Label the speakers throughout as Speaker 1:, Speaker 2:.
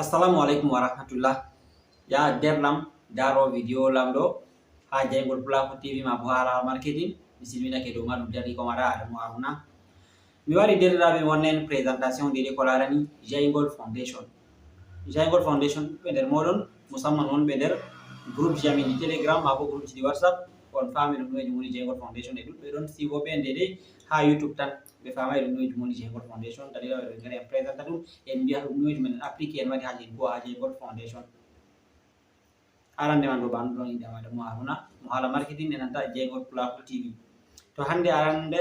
Speaker 1: Assalamualaikum warahmatullah. Ya derlam daro video lamdo ha jengol Pulaku TV ma bo hala marketing bisimila ke do madu dari ko mara adamu aruna mi wari derrabe wonnen présentation de ko larani Jengol Foundation. Jengol Foundation be der modon musamman won be der groupe jami di Telegram ma bo groupe di WhatsApp on family no jumuni Jengol Foundation e be don siwo be ndede ha YouTube tan be famay no jumuni Jengol Foundation tadi la be ngare présentation en biya no jumen appliquer en wadi haje ko ha Jengol Foundation arande man do bandu don inde amade mo haruna mo hala marketing enanta Jengol Pulaku TV to hande arande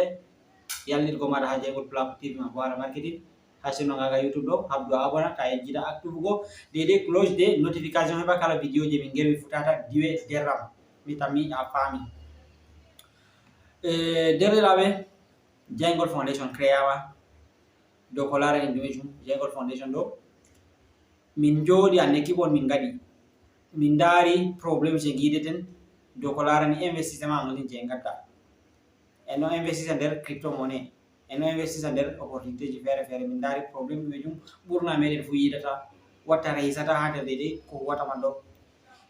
Speaker 1: yallir ko mada ha Jengol Pulaku TV ma bo hala marketing hasino ngaga YouTube do habdu abona ta jida active go dede cloche de notification heba kala video je min gerwi futata diwe derram mi tammi a fami derrabe Jengol Foundation créawa do ko lara en diwejum Jengol Foundation do min jodi ande kibon min gadi min dari problem je gideten do ko larani investissement ngoni je ngatta eno investissement der crypto money eno investissement der opportunité ji fere min dari problem mejum burna meden fu yidata wata reisata hata dede ko wata mando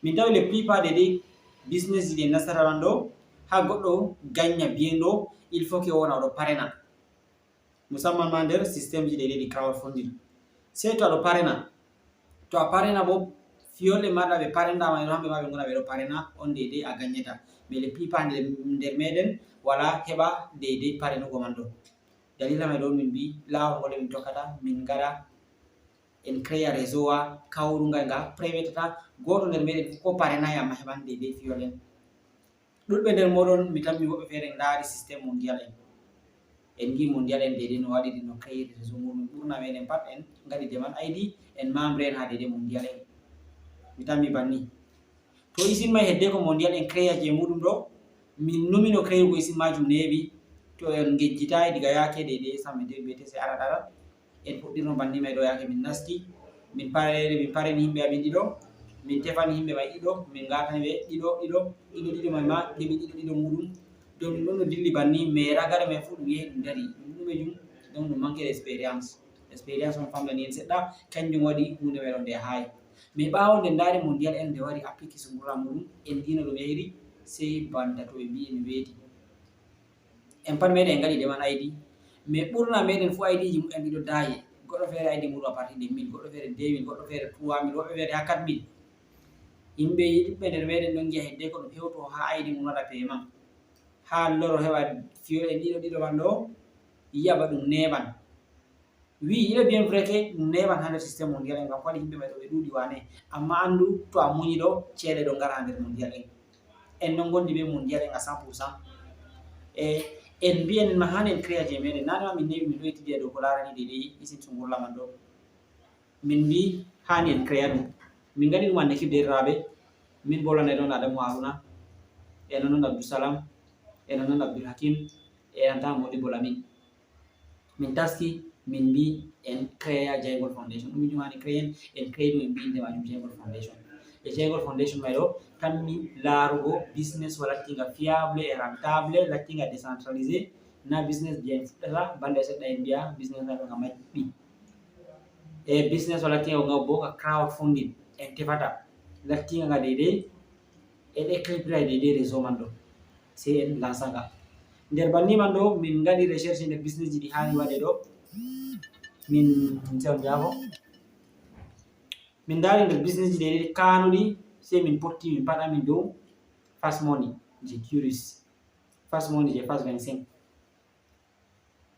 Speaker 1: min tawi le plupart dede business ji nasara mando ha goddo gagna biendo il faut que wona do parena musamman man der système ji dede di crowdfunding c'est to do parena to a parena bo fiole mada be parenda ma no hambe ma be ngona be do parena on dede a gagneta mais le plupart der meden wala heba dede pareno go mando dalila mai don min bi lawo ngol min tokkata min gara en créer réseau wa kawrunga nga private ta goto nder meden ko parena ya ma heban dede fiole dudbe nder modon mi tammi wobbe fere ndari système mondial en gi mondial en dede no wadi no créer réseau mum burna meden pat en ngadi deman ID en membre en ha dede mondial en mi tammi banni to isin mai hedde ko mondial en créer je mudum do min numino créer go isin majum nebi to en gejjitaay diga yake dede samme de BTC arada en fuddino banni mai do yake min nasti min pareni himbe amin dido min tefani himbe mai dido min gatani be dido mai ma debi dido mudum do min no dilli banni me ragare me fu dum yehi dari dum mejum donc no manque d'expérience on famla ni sedda kanjum wadi hunde mai don de hay me bawo de ndari mondial en de wari application ngura mudum en dino do yeri sey banda to be bi en weti en pat meden ngadi deman ID mais burna meden fu ID ji en dido daye goddo fere ID mudum a partir de 1000 goddo fere 2000 goddo fere 3000 goddo fere 4000 himbe yidbe nder meden don giya hedde ko dum hewto ha ID mum wada paiement ha loro hewa fiyo en dido bando yaba dum neban wi il est bien vrai que neban hande système mondial en ngam fadi himbe mai do be dudi wane amma andu to a munyi do cede do ngara nder mondial en non gondi be mondial en a 100% en bien ma hanen créer je meden nana min newi min doyti de do ko larani de isin sungurla man do min bi hanen créer dum min gadi dum ande kibde rabe min bolane don adamu haruna en non abdou salam en non abdul hakim en anta modi bolamin min taski min bi en créer Jengol Foundation dum jumani créer en créer dum bi inde majum Jengol Foundation e Jengol Foundation mai do tammi larugo business wala tinga fiable et rentable la tinga décentralisé na business je fudata bande sedda en biya business na nga majbi e business wala tinga nga bo ka crowdfunding en tefata la tinga nga dede e de clipra dede réseau man do c'est en lansanga nder banni man do min ngadi recherche nder business ji di hani wade do min sew jabo min dari nder business ji dede kanudi c'est min porti min pada min do fast money je curious fast money je fast 25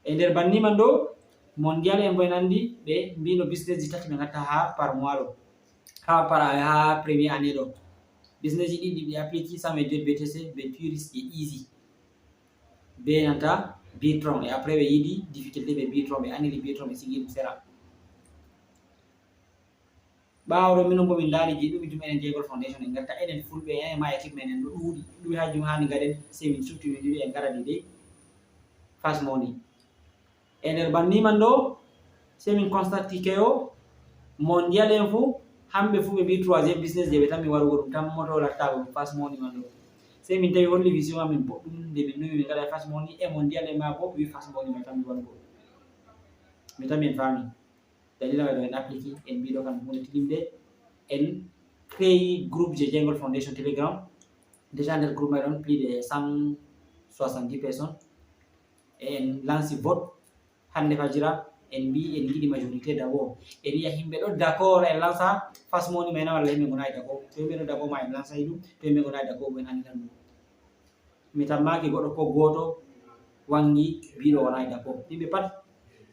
Speaker 1: e nder banni man do mondial en boynandi be mbino business ji tati be ngatta ha par mois do ha premier année do business ji didi be appliquer ça me de BTC be curious et easy be nanta Bitron et après be yidi difficulté be Bitron be anili Bitron be sigi sera bawro minon bo min dali ji dum jumenen Jengol Foundation en gatta eden fulbe en ma équipe menen do dudi dum ha jum hani gaden se min subti min didi en garadi de fast money eder banni man do se min constati keo mondial en fu hambe fu be bi troisième business de be tammi warugo dum tam moto latta fast money man do se min tawi holli vision min boddum de min nowi min gada fast money e mondial e ma bo wi fast money mai tammi warugo mi tammi en fami dalila do en appliquer en bi ɗiɗo kan hunde tilimde en créé groupe je Jengol Foundation Telegram. Déjà nder groupe may ɗon plus de 170 personnes et en lanci vote hande fajira en mbi en giɗi majorité d'abord en yiya himɓe ɗo d'accord en lança fast money may na walla himɓe gonayi d'accord to himɓe ɗo d'accord ma en lança ɗum to himɓe gonayi d'accord bo en anditan ɗum mi tammaki goɗɗo ko goto wangi mbiɗo wonayi d'accord himɓe pat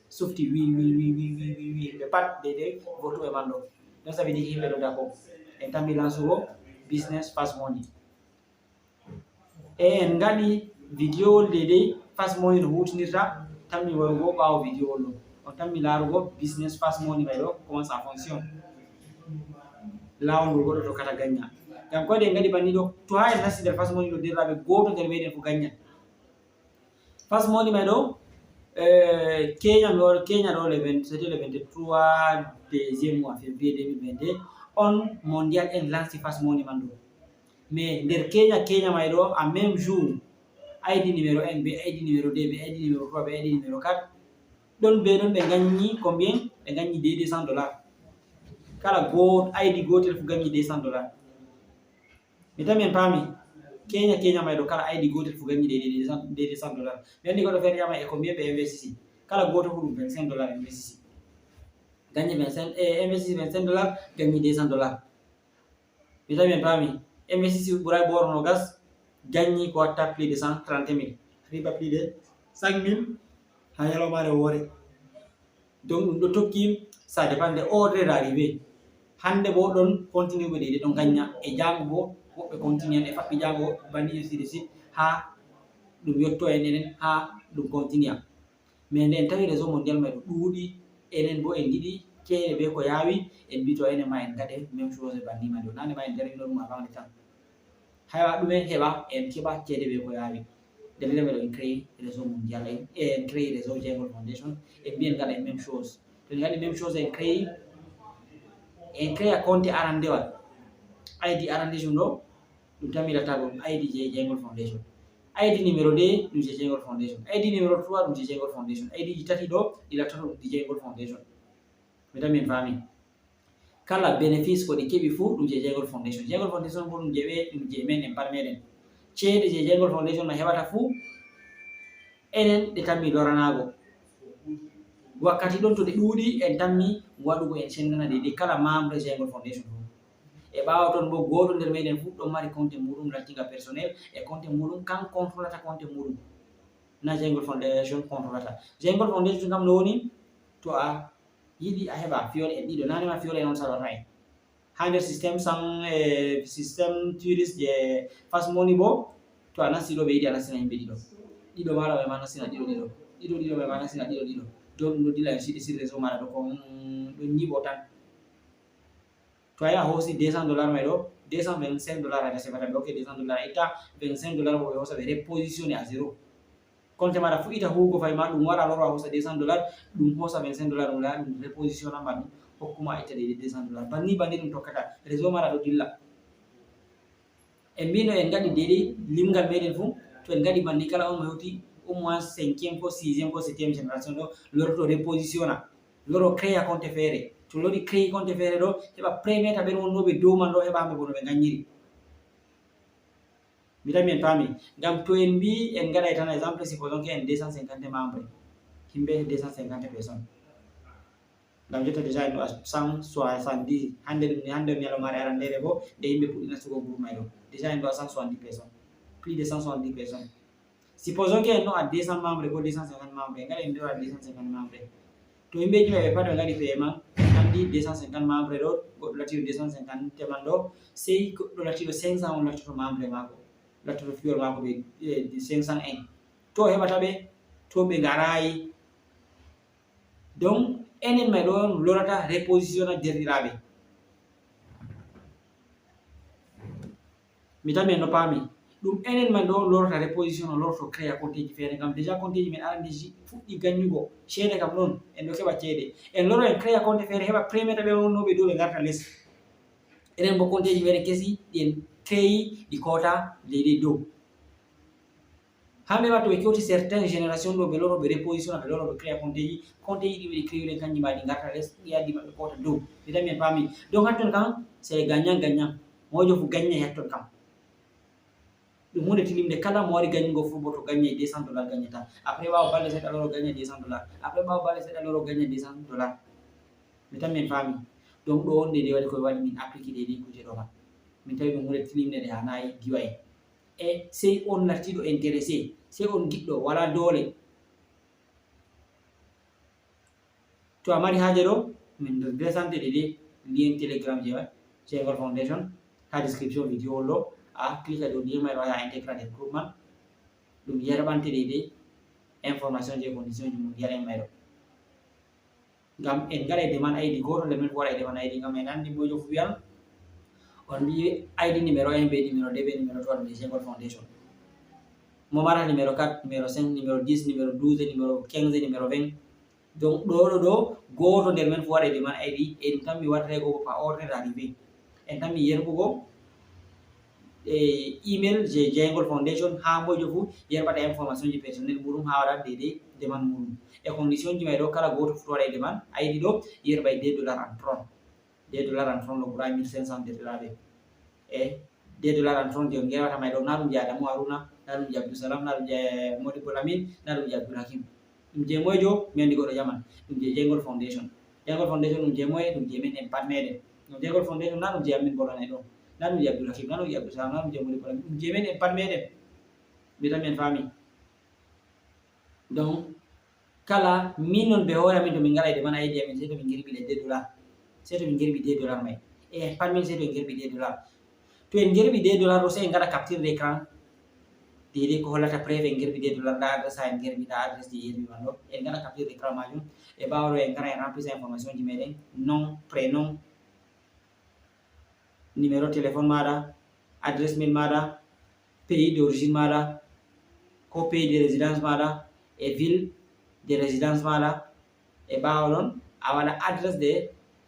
Speaker 1: sufti wi himɓe pat dede votuɓe man ɗo ɗon sabi ɗi himɓe ɗo d'accord en tammi lancugo business fast money e en gaɗi vidéo dedei fast money no hutinirta tammi warugo ɓawo vidéo ɗo on tammi larugo business fast money may ɗo comment ça fonctionne lawol ngol goɗɗo tokkata gagna ngam ko en gaɗi banni ɗo to ha en nasti nder fast money ɗo derraɓe goto nder meɗen fo gagna fast money may ɗo Kenya ɗo c'était le 23 deuxième mois février 2022 on mondial en lanci fast money man ɗo mais nder Kenya may ɗo en même jour ID numéro 1 be ID numéro 2 be ID numéro 3 be ID numéro 4 ɗon ɓe gagni combien ɓe gagni $200 kala ID gotel fu gagni $200 mi tami en paami Kenya may ɗo kala ID gotel fu gagni $200 ɓe andi goɗɗo feere yama e combien ɓe investisi kala goto fu ɗum $25 investisi gagni 25 investisi $25 gagni $200 mi tami en paami investisi ɓuray boro no gas gagni ko watta plus de 130 000 riba plus de 5 000 ha yalomare woore donc ɗum ɗo tokki ça dépend de ordre d'arrivé hande bo ɗon continue ɓe ɗiɗi ɗon gagna e jango bo woɓɓe continue e faɓɓi jango banni ainsi de suite ha ɗum yetto enen ha ɗum continue mais nde en tawi réseau mondial may ɗo ɗuuɗi enen bo en giɗi ceede be ko yaawi en mbi to enen ma en gaɗe même chose banni ma ɗo nane ma en darino ɗum avant tan haywa ɗumen heɓa en keɓa ceede be ko yaawi dalila meɗo en créé réseau mondial en créé réseau Jengol Foundation en mbi en gaɗa en même chose to en gaɗi même chose en créé compte arandewal ID arandejum ɗo ɗum tamirata ɗum ID je Jengol Foundation ID numéro 2 ɗum je Jengol Foundation ID numéro 3 ɗum je Jengol Foundation ID ji tati ɗo ɗi lattata ɗum je Jengol Foundation mi tami en faami kala bénéfice ko ɗi keɓi fuu ɗum je Jengol Foundation bo ɗum je men en par meɗen ceede je Jengol Foundation no heɓata fuu enen ɗe tammi loranago wakkati ɗon to ɗe ɗuuɗi en tammi waɗugo en sendana de kala membre Jengol Foundation fuu e ɓaawa toon bo goto nder meɗen fuu ɗon mari compte muɗum lattinga personnel e compte muɗum kan controlata compte muɗum na Jengol Foundation controlata Jengol Foundation kam no woni to a yiɗi a heɓa fiole en ɗiɗo nanema fiole en on salwata en ha nder système touriste je fast money bo to a nasti ɗo ɓe yiɗi a nastina himɓe ɗiɗo maɗa ɓe ma nastina ɗiɗo ɓe ma nastina ɗiɗo do ɗum ɗo dilla en siɗi sur réseau maɗa ɗo ko ɗon ñiɓo tan to a yi a hoosi $200 may ɗo $225 ade sefata ɓe ok $200 itta $25 bo ɓe hosa ɓe repositionné à zéro compte maɗa fuɗɗita huugo fay ma ɗum wara loro a hosa $200 ɗum hosa $25 ɗum laya ɗum repositionnan ma ɗum hokkuma itta de $200 banni ɗum tokkata réseau maɗa ɗo dilla en mbino en gaɗi deɗi limgal meɗen fuu to en gaɗi banni kala on mo hewti au moins 5e ko 6e ko 7e génération ɗo loroto repositionna loro créa compte feere to lori créé compte feere ɗo heɓa prémeta ɓen wonnoɓe dow man ɗo heɓa hamɓe bo no ɓe gañiri mi tami en paami ngam to en mbi en gaɗay tan exemple supposons que en 250 membre himɓe 250 personnes ngam jotta déjà en ɗo a 170 hande ɗum ñalawmaare arandere bo nde yimɓe puɗɗi nastugo groupe may ɗo déjà en ɗo a 170 personnes plus de 170 personnes supposons que en ɗo a 200 membre ko 250 membre en gaɗa en ɗo a 250 membre to yimɓeji ɓe pat ɓe gaɗi paiement andi 250 membre ɗo goɗɗo lattiɗo 250 man ɗo sey goɗɗo lattiɗo 500 on lattoto membre maako lattoto fiol maako ɓe 501 to heɓata ɓe to ɓe garayi donc enen may ɗo lorata reposition derɗiraɓe mi tami en no paami ɗum enen man ɗo lorata reposition o lorto créa compte ji feere ngam déjà compte ji men arandeji fuɗɗi gagnugo ceede kam ɗon en ɗo keɓa ceede en loro en créa compte feere heɓa prémeta ɓe wonnoɓe dow ɓe garta less enen bo compte ji feere kesi ɗi en créi ɗi kota leydi dow hamɓe ma to ɓe kewti certain génération ɗo ɓe loro ɓe reposition ɓe loro ɓe créa compte ji ɗi ɓe créuɗen kanji ma ɗi garta les ɗiyaɗi maɓɓe kota dow ɓe en paami donc hatton kam c'est gagnant gagnant mojo fu gagne hatton kam ɗum hunde tilimde kala mo wari gagngo fu bo to gagne $200 gagnata après ɓawo balɗe seɗɗa loro gagne $200 après ɓawo balɗe seɗɗa loro gagne $200 mi tan min faami donc ɗo on de waɗi koye waɗi min appliqué ɗeɗi kuje ɗo man min tawi ɗum hunde tilimde nde hanayi giwa en e sey on lartiɗo intéressé sey on giɗɗo wala doole to a mari haaje ɗo min desante ɗeɗi lien telegram je Jengol Foundation ha description vidéo on ɗo a clique dow lien may ɗo ya intégra nder groupe man ɗum yerɓante ɗeɗi information je condition ji mum yaren may ɗo ngam en gaɗa e deman ID goto nder men waɗa e deman ID ngam en anndi mojo fu wiyan on mbi ID numéro 1 be numéro 2 be numéro 3 de Jengol Foundation mo mara numéro 4 numéro 5 numéro 10 numéro 12 numéro 15 numéro 20 donc ɗo goto nder men fu waɗa e deman ID e ɗum tan mi wattata go par ordre d'arrivée en tan mi yerɓugo email je Jengol Foundation ha mojo fu yerɓata information ji personnel muɗum ha waɗa dede deman muɗum e condition ji may ɗo kala goto fu waɗa e deman ID ɗo yerɓa e $2 en tron $2 en tron ɗo ɓura $1500 ɓe e $2 en tron je gerwata may ɗo na ɗum je Adamu Haruna na ɗum je Abdousalam na ɗum je Modibo Lamine na ɗum je Abdoulhakim ɗum je moyjo mi andi goɗɗo jaman ɗum je Jengol Foundation ɗum je moye ɗum je men en pat meɗen ɗum Jengol Foundation na ɗum je amin bolane ɗo na ɗum je Abdoulhakim na ɗum je Abdousalam na ɗum je Modibo Lamine ɗum je men en pat meɗen mi tan min faami donc kala min non ɓe hoore amin to min ngara e deman ID amin sey to min girɓi le $2 sey to min girɓi $2 may e pat min sey to en girɓi $2 to en girɓi $2 ɗo sey en ngaɗa capture d'écran dede ko hollata preuve en girɓi $2 nda adresse ha en girɓi nda adresse je yerɓi man ɗo en ngaɗa capture d'écran majum e ɓawa ɗo en ngara en remplisa information ji meɗen nom prénom numéro téléphone maɗa adresse mail maɗa pays d'origine maɗa ko pays de résidence maɗa e ville de résidence maɗa e ɓawa ɗon a waɗa adresse de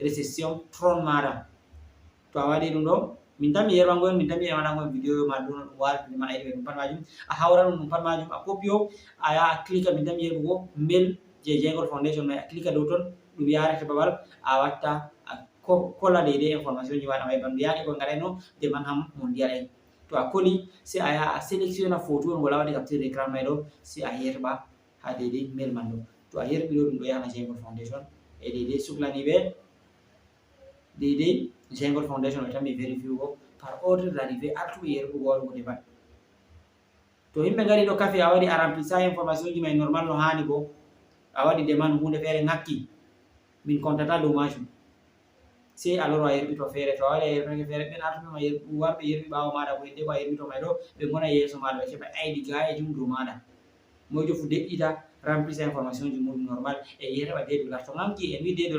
Speaker 1: réception tron maɗa to a waɗi ɗum ɗo min tan mi yerɓangoen min tan mi emanangoen vidéo ma ɗum ɗum warde man ayɗi ɗum pat majum a hawra ɗum pat majum a copie o a yaha a clique min tan mi yerɓugo mail je Jengol Foundation may a clique dow ton ɗum yarete babal a watta a kola dede information ji waɗa may bandu yaake koye gaɗayno deman ham mondial en to a koli sey a yaha a sélectionna photo on wala waɗi capture d'écran may ɗo sey a yerɓa ha dede mail man ɗo to a yerɓi ɗo ɗum ɗo yahana Jengol Foundation e dede suhlaniɓe dede Jengol Foundation ɓe tan mi vérifie go par ordre d'arrivée artuɓe yerɓugo waɗugo deman to yimɓe ngari ɗo kafe a waɗi a remplisa information ji may normal no hani bo a waɗi deman hunde feere ngakki min contata dow majum sey a loro a yerɓito feere to a waɗi a yerɓitake feere ɓen artuɓe ma warɓe yerɓi ɓawo maɗa ko hedde ko a yerɓito may ɗo ɓe gona yeeso maɗa ɓe keɓa ID gayejum dow maɗa mojo fu deƴƴita remplisa information ji muɗum normal e yerɓa $2 to ngakki en wi $2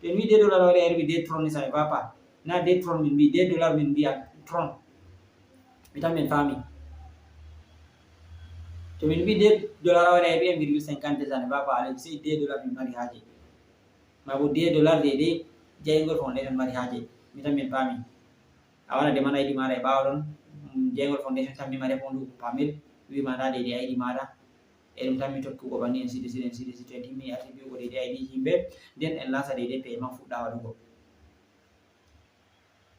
Speaker 1: to en wi $2 waɗi a yerɓi des tron ni ça ne va pas na des tron min mbi $2 min mbiya tron mi tan min faami to min mbi $2 waɗi a yerɓi 1,50 ça ne va pas alaji sey $2 min mari haaje ma bo $2 dede Jengol Foundation mari haaje mi tan min faami a waɗa deman ID maɗa e ɓawa ɗon Jengol Foundation tan mima répondu par mail wima nda dede ID maɗa e ɗum tan mi tokkugo banni en sidi en timmini attribuego dede ID yimɓe nden en lansa dede paiement fuɗɗa waɗugo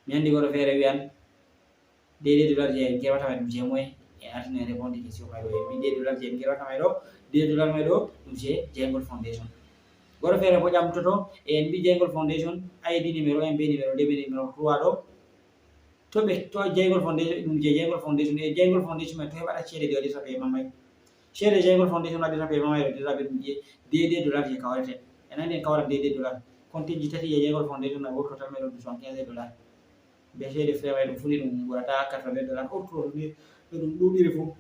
Speaker 1: mi andi goɗɗo feere wiyan $2 je en gerwata may ɗum je moye en artino en répondre question may ɗo en mbi $2 je en gerwata may ɗo $2 may ɗo ɗum je Jengol Foundation goɗɗo feere bo ƴamtoto e en mbi Jengol Foundation ID numéro 1 be numéro 2 be numéro 3 ɗo to ɓe to Jengol Foundation ɗum je Jengol Foundation e Jengol Foundation may to heɓata ceede de waɗirta paiement may ceede Jengol Foundation waɗirta paiement may ɗo diraɓe ɗum je $2 je kawrete en andi en kawra $2 compte ji tati je Jengol Foundation may woto tan may ɗon $75 be ceede frais may ɗum funi ɗum ɓurata $80 autre ɗum ɗuɗiri fuu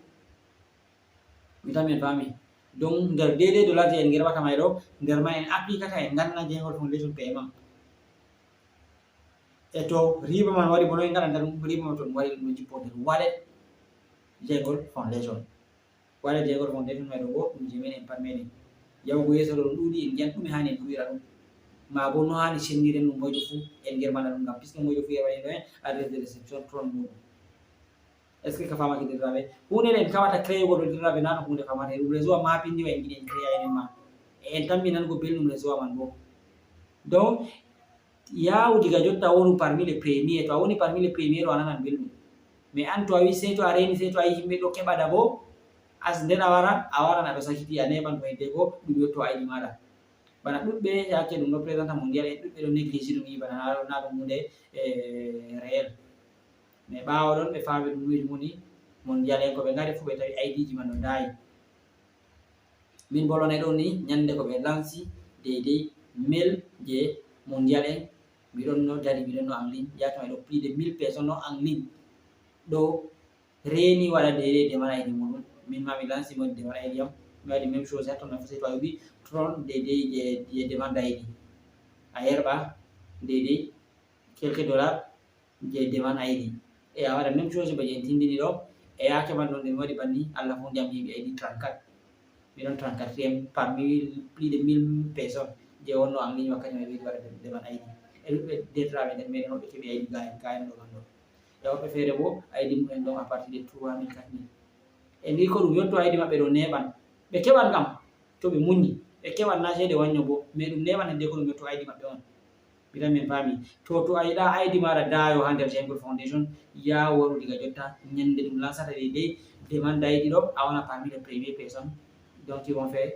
Speaker 1: mi tan min faami donc nder $2 je en gerɓata may ɗo nder ma en applicata en ganna Jengol Foundation paiement e to riba man waɗi bono en gaɗanta ɗum riba man to ɗum waɗi ɗum ɗo jippo nder wallet Jengol Foundation wallet Jengol Foundation may ɗo bo ɗum je men en pat meɗen yahugo yeeso ɗo ɗum ɗuuɗi en jiyan ɗume hani en ɗuɗira ɗum ma bo no hani sendiren ɗum mojo fu en germana ɗum ngam puisque mojo fu yerwaɗen ɗo en adresse de réception tron muɗum est ce que ka famaki derraɓe hunde en kawata créego ɗo derraɓe nano hunde famata ɗum réseau mapindi en giɗi en créa enen ma en tammi nango belɗum réseau man bo donc yawu diga jotta wonu parmi les premier to a woni parmi les premier o a nanan belɗum mais an to a wi sey to a reni sey to a yi yimɓe ɗo keɓa d'abo as nden a waran aɗo sakiti a neɓan to hedde ko ɗum yotto aydi maɗa bana ɗuɗɓe yake ɗum ɗo présenta mondial en ɗuɗɓe ɗo néglige ɗum yi bana na ɗum hunde réel mais ɓawo ɗon ɓe faami ɗum ɗuji moni mondial en ko ɓe ngari fu ɓe tawi aidiji man no dayi min bolone ɗon ni ñande ko ɓe lanci deydey mail je mondial en miɗon no dari miɗon no en ligne yakama ɗo plus de 1000 personnes no en ligne ɗo reni waɗa deydey deman aydi muɗum min ma mi lanci mo deman aydi yam mi waɗi même chose hatton no fasi to a yoɓi tron deydey je demande aydi a yerɓa deydey quelques dollars je demande aydi e a waɗa même chose ba je en tindini ɗo e yake man ɗon nde mi waɗi banni allah fu jam yimɓe aydi 34 miɗon 34e parmi plus de 1000 personnes je wonno en ligne wakkati ma wiɗi waɗa demande aydi e ɗuɓɓe dertiraɓe nder meɗen woɓɓe keeɓi aydi gayen ɗo man ɗo e woɓɓe feere bo aydi mumen ɗon à partir de 3000 4000 e ndi ko ɗum yotto aydi maɓɓe ɗo neɓan ɓe keɓan kam to ɓe muñi ɓe keɓan na ceede wañño bo mais ɗum neɓan hedde ko ɗum yotto aydi maɓɓe on bitan min paami to a yiɗa aydi maɗa dayo ha nder Jengol Foundation ya waɗu diga jotta ñande ɗum lansata deydey demande aydi ɗo a wona parmi les premières personnes donc ils vont faire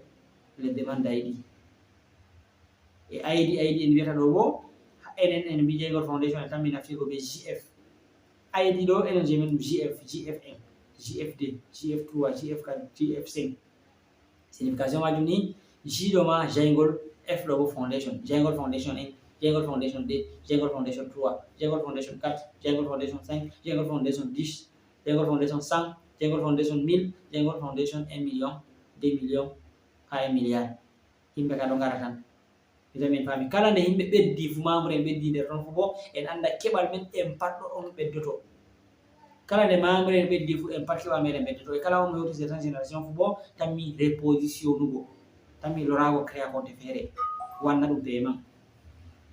Speaker 1: les demandes d'aydi e aydi en wiyata ɗo bo enen en mbi Jengol Foundation en tan mi naftiri ko ɓe JF aydi ɗo enen je min ɗum JF1 JF2 JF3 JF4 JF5 signification majum ni J ɗo ma Jengol, F ɗo bo Foundation Jengol Foundation 1 Jengol Foundation 2 Jengol Foundation 3 Jengol Foundation 4 Jengol Foundation 5 Jengol Foundation 10 Jengol Foundation 100 Jengol Foundation 1000 Jengol Foundation 1 million 2 million ha 1 milliard yimɓe ka ɗo ngara tan ita min faami kala nde yimɓe ɓeddi fu membre en ɓeddi nder ton fu bo en anda keɓal men en pat ɗo on ɓeddoto kala nde membre en ɓeddi fu en pat keɓal meɗen ɓeddoto e kala on mo yewti certain génération fu bo tanmi repositionnugo tanmi lorago créa compte feere wanna ɗum paiement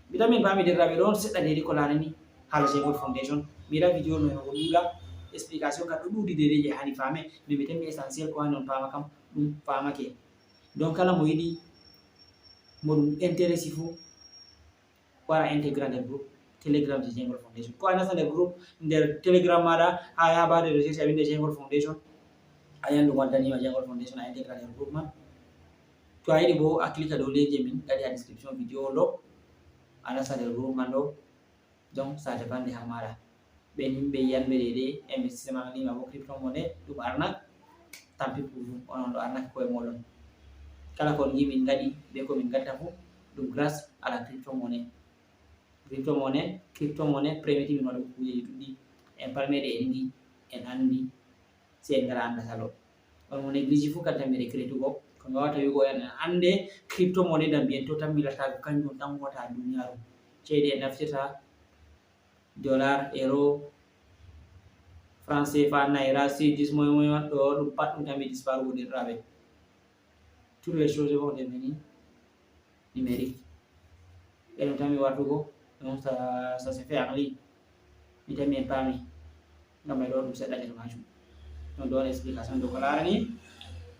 Speaker 1: mbiɗa min paami derraɓe ɗon seɗɗa dedi ko larani haala Jengol Foundation mbiɗa vidéo no ko ɗuuɗa explication kam ɗo ɗuuɗi dede je hani faame mais mi tanmi essentiel ko hani on paama kam ɗum faamake donc kala mo yiɗi mo ɗum intéressé fu wara intégré nder groupe telegram je Jengol Foundation ko a nasta nder groupe nder telegram maɗa ha yabade recherche a winde Jengol Foundation a yan ɗum waddanima Jengol Foundation a intégré nder groupe man to a yiɗi bo a clique dow link je min gaɗi ha description vidéo ɗo a nasta nder groupe man ɗo donc ça dépend ha maɗa ɓen yimɓe yiyanɓe deydey investissement en ligne ma bo crypto monnaie ɗum arnak tampi pour vous onon ɗo arnaki koye moɗon kala kon yi min gaɗi be komin gatta fu ɗum grâce à la crypto monnaie premiti min waɗa kujeji ɗuɗɗi en palmeɗe en ndi en andi si en gara anda salo on mo néglige fu kadi tan mi recrétugo ko mi wawata wigo en ande crypto monnaie dam bientôt tan milatago kanjum tan wata duniyaru ceede en naftirta dollar euro franc CFA naira cedis moy ɗo ɗum pat ɗum tan mi disparu derraɓe toutes les choses vont devenir numériques et ɗum tan mi wartugo donc ça se fait en ligne mi tan min paami ngam e ɗo ɗum seɗɗa nder majum donc ɗon explication de ko larani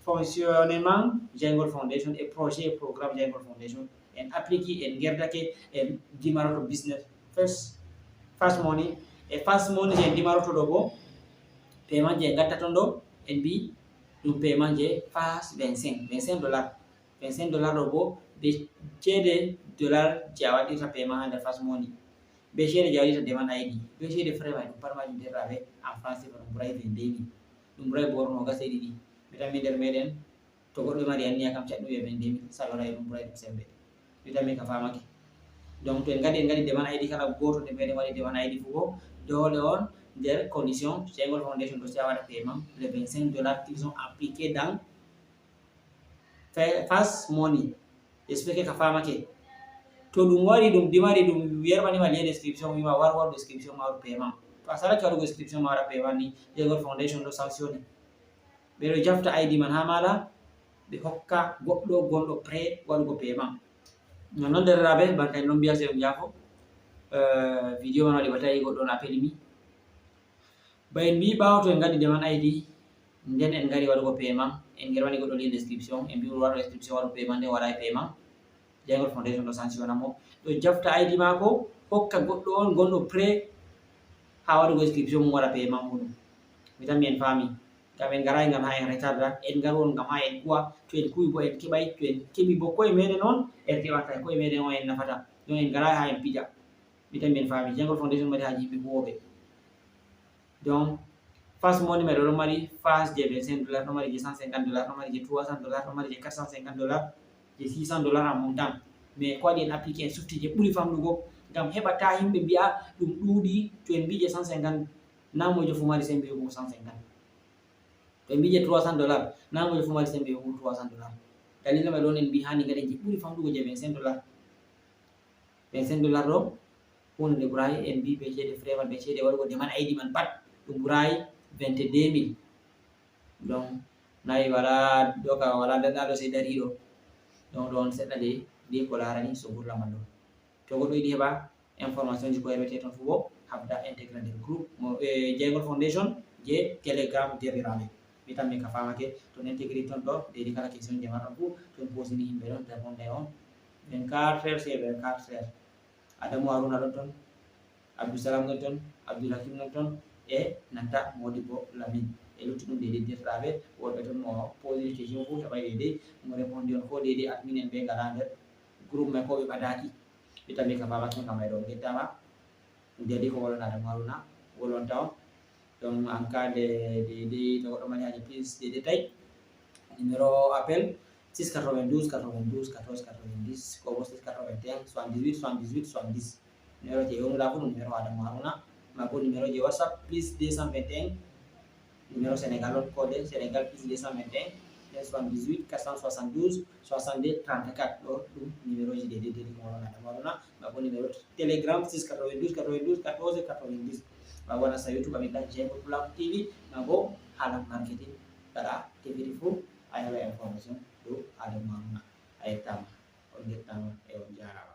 Speaker 1: fonctionnement Jengol Foundation et projet et programme Jengol Foundation en appliqué en gerdake en dimaroto business fast money e fast money je en dimaroto ɗo bo paiement je gatta ton ɗo en mbi ɗum paiement je fast 25 dollars 25 dollars ɗo bo ɓe ceede dollar je a waɗirta paiement ha nder fast money be ceede je a waɗirta demande aydi be ceede frais may ɗum pat majum derraɓe en français ba ɗum ɓuray 22000 ɗum ɓuray boro nogas e ɗiɗi mi tan mi nder meɗen to goɗɗo mari anniya kam caɗɗum wiya 22000 saloray ɗum ɓuray ɗum sembe mi tan mi ka famake donc to en gaɗi demande aydi kala goto nde meɗen waɗi demande aydi fu bo dole on nder condition Jengol Foundation ɗo si a waɗa paiement les 25 dollars qui sont appliqués dans fast money expliqué ka famake to ɗum waɗi ɗum dimari ɗum yerɓanima lien description wima war waɗu description ma waɗu paiement to a salake waɗugo description ma waɗa paiement ni Jengol Foundation ɗo sanctionné ɓeɗo jafta ID man ha maɗa ɓe hokka goɗɗo gonɗo prêt waɗugo paiement non derraɓe banta en ɗon mbiya se ɗum jaafo vidéo man waɗi ba tawi goɗɗo on appeli mi bayen mbi ɓawo to en gaɗi deman ID nden en gari waɗugo paiement en gerwani goɗɗo lien description en mbi waɗo description waɗo paiement nden waɗai paiement Jangol Foundation ɗo sanctionna mo ɗo jafta ID mako hokka goɗɗo on gonɗo pré ha waɗugo description mum waɗa paiement muɗum mi tan mi en faami ngam en garai ngam ha en retarda en garwon ngam ha en kuwa to en kuwi bo en keɓai to en keɓi bo koye meɗen on en keɓata koye meɗen on en nafata donc en garai ha en pija mi tan mi en faami Jangol Foundation mari haji yimɓe huwoɓe donc fast money mai ɗo mari fast je $25 ɗo mari je $150 ɗo mari je $300 ɗo mari je $450 je $600 en montant mais ko waɗi en appliqué en sufti je ɓuri famɗugo ngam heɓata yimɓe mbi'a ɗum ɗuuɗi to en mbi je 150 namojo fu mari sembe yoɓugo 150 to en mbi je $300 namojo fu mari sembe yoɓugo $300 dalila mai ɗon en mbi hani gaɗen je ɓuri famɗugo je $25 $25 ɗo hunde nde ɓuray en mbi be ceede frais be ceede waɗugo deman ID man pat ɗum ɓuray 22,000 donc nayi wala doka wala daɗɗaɗo sey dariɗo donc ɗon seɗɗa de be ko larani so gurla man ɗo to goɗɗo yiɗi heɓa information ji ko heɓete toon fu bo habda intégré nder groupe mo Jangol Foundation je Telegram derɗiraɓe mi tan mi ka famake to intégré toon ɗo dedi kala question je marɗon fu toon posini yimɓe ɗon répondé on 24 heures c'est 24 heures Adamou Haruna ɗon toon Abdoussalam ɗon toon Abdoul Hakim ɗon toon e nanta Modibo Lamine e luttuɗum dedi derɗiraɓe woɓɓe toon mo posi question fu heɓa dedi mo répondi on ko dedi admin en ɓe ngara nder groupe mai ko ɓe ɓadaki mi tan mi ka famake kam may ɗo gettama dedi ko wolon Adamou Haruna wolonta on donc en cas de to goɗɗo mari haji plus de détail numéro appel 692 92 14 90 ko bo 681 78 78 70 numéro je yewnuɗa fu ɗum numéro Adamou Haruna ma bo numéro je WhatsApp plus 221 numéro Sénégal on code Sénégal plus 221 78 472 62 34 ɗo ɗum numéro ji dedi ko wolon Adamou Haruna ma bo numéro Telegram 692 92 14 90 ma bo nasta YouTube amin ɗan Jangol Black TV ma bo haala marketing gaɗa tefiri fu a heɓa information ɗo Adamou Haruna a yettama on gettama e on jarama.